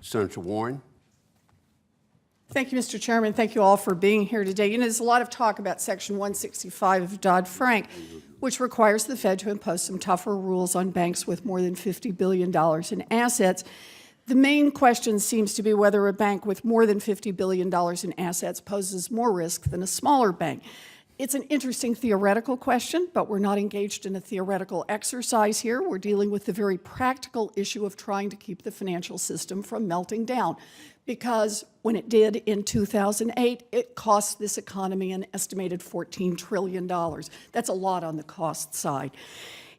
Senator Warren. Thank you, Mr. Chairman. Thank you all for being here today. You know, there's a lot of talk about Section 165 of Dodd-Frank, which requires the Fed to impose some tougher rules on banks with more than $50 billion in assets. The main question seems to be whether a bank with more than $50 billion in assets poses more risk than a smaller bank. It's an interesting theoretical question, but we're not engaged in a theoretical exercise here. We're dealing with the very practical issue of trying to keep the financial system from melting down. Because when it did in 2008, it cost this economy an estimated $14 trillion. That's a lot on the cost side.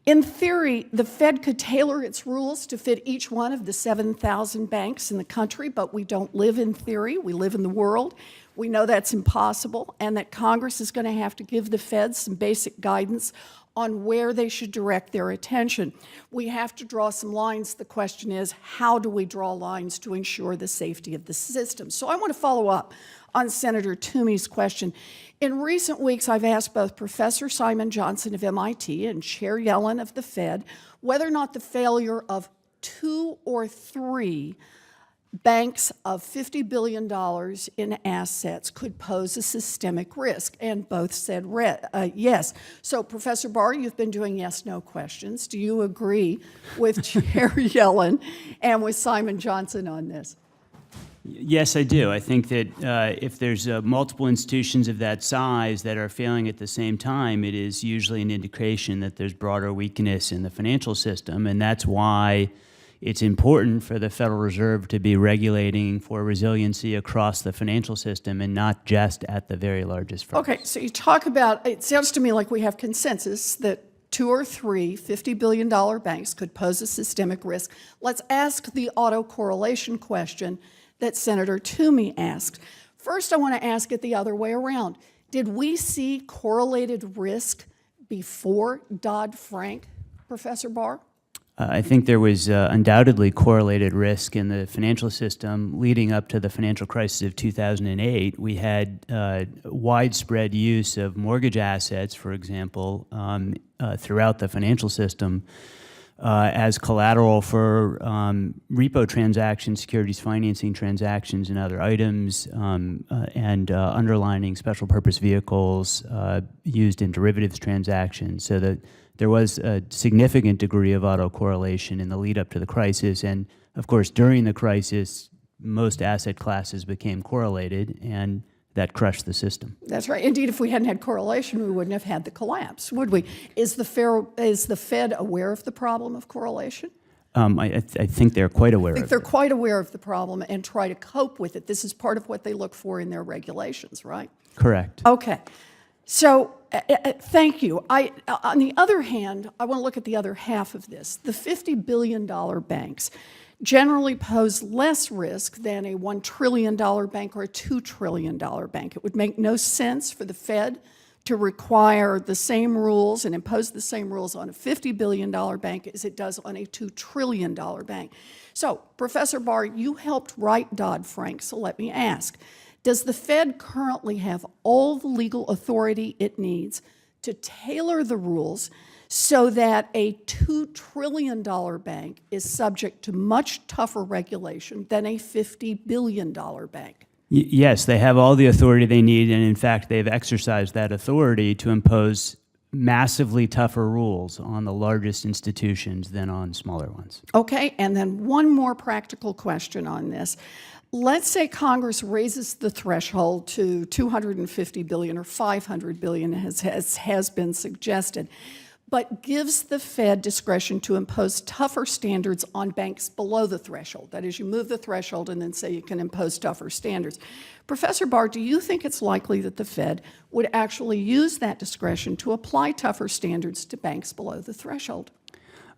In theory, the Fed could tailor its rules to fit each one of the 7,000 banks in the country, but we don't live in theory. We live in the world. We know that's impossible, and that Congress is going to have to give the Fed some basic guidance on where they should direct their attention. We have to draw some lines. The question is, how do we draw lines to ensure the safety of the system? So I want to follow up on Senator Toomey's question. In recent weeks, I've asked both Professor Simon Johnson of MIT and Chair Yellen of the Fed whether or not the failure of 2 or 3 banks of $50 billion in assets could pose a systemic risk, and both said yes. So, Professor Barr, you've been doing yes-no questions. Do you agree with Chair Yellen and with Simon Johnson on this? Yes, I do. I think that if there's multiple institutions of that size that are failing at the same time, it is usually an indication that there's broader weakness in the financial system, and that's why it's important for the Federal Reserve to be regulating for resiliency across the financial system and not just at the very largest firms. Okay, so you talk about, it sounds to me like we have consensus that 2 or 3 $50 billion banks could pose a systemic risk. Let's ask the autocorrelation question that Senator Toomey asked. First, I want to ask it the other way around. Did we see correlated risk before Dodd-Frank, Professor Barr? I think there was undoubtedly correlated risk in the financial system leading up to the financial crisis of 2008. We had widespread use of mortgage assets, for example, throughout the financial system as collateral for repo transactions, securities financing transactions, and other items, and underlining special purpose vehicles used in derivatives transactions, so that there was a significant degree of autocorrelation in the lead up to the crisis. And of course, during the crisis, most asset classes became correlated, and that crushed the system. That's right. Indeed, if we hadn't had correlation, we wouldn't have had the collapse, would we? Is the Fed aware of the problem of correlation? I think they're quite aware of it. I think they're quite aware of the problem and try to cope with it. This is part of what they look for in their regulations, right? Correct. Okay. So thank you. On the other hand, I want to look at the other half of this. The $50 billion banks generally pose less risk than a $1 trillion bank or a $2 trillion bank. It would make no sense for the Fed to require the same rules and impose the same rules on a $50 billion bank as it does on a $2 trillion bank. So, Professor Barr, you helped write Dodd-Frank, so let me ask. Does the Fed currently have all the legal authority it needs to tailor the rules so that a $2 trillion bank is subject to much tougher regulation than a $50 billion bank? Yes, they have all the authority they need, and in fact, they've exercised that authority to impose massively tougher rules on the largest institutions than on smaller ones. Okay, and then one more practical question on this. Let's say Congress raises the threshold to $250 billion or $500 billion, as has been suggested, but gives the Fed discretion to impose tougher standards on banks below the threshold. That is, you move the threshold and then say you can impose tougher standards. Professor Barr, do you think it's likely that the Fed would actually use that discretion to apply tougher standards to banks below the threshold?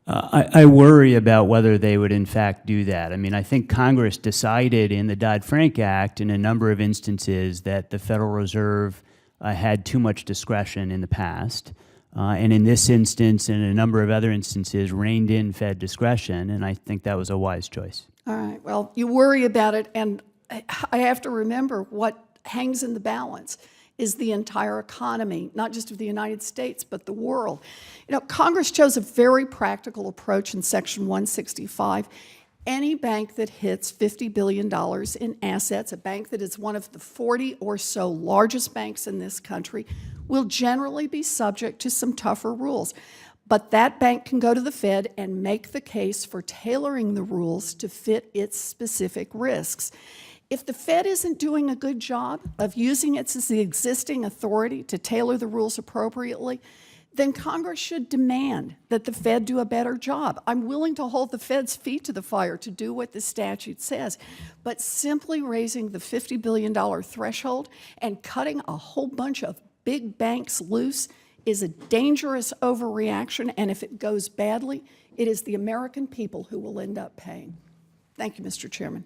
I worry about whether they would in fact do that. I mean, I think Congress decided in the Dodd-Frank Act in a number of instances that the Federal Reserve had too much discretion in the past. And in this instance and a number of other instances, reined in Fed discretion, and I think that was a wise choice. All right, well, you worry about it, and I have to remember what hangs in the balance is the entire economy, not just of the United States, but the world. You know, Congress chose a very practical approach in Section 165. Any bank that hits $50 billion in assets, a bank that is one of the 40 or so largest banks in this country, will generally be subject to some tougher rules. But that bank can go to the Fed and make the case for tailoring the rules to fit its specific risks. If the Fed isn't doing a good job of using its existing authority to tailor the rules appropriately, then Congress should demand that the Fed do a better job. I'm willing to hold the Fed's feet to the fire to do what the statute says, but simply raising the $50 billion threshold and cutting a whole bunch of big banks loose is a dangerous overreaction, and if it goes badly, it is the American people who will end up paying. Thank you, Mr. Chairman.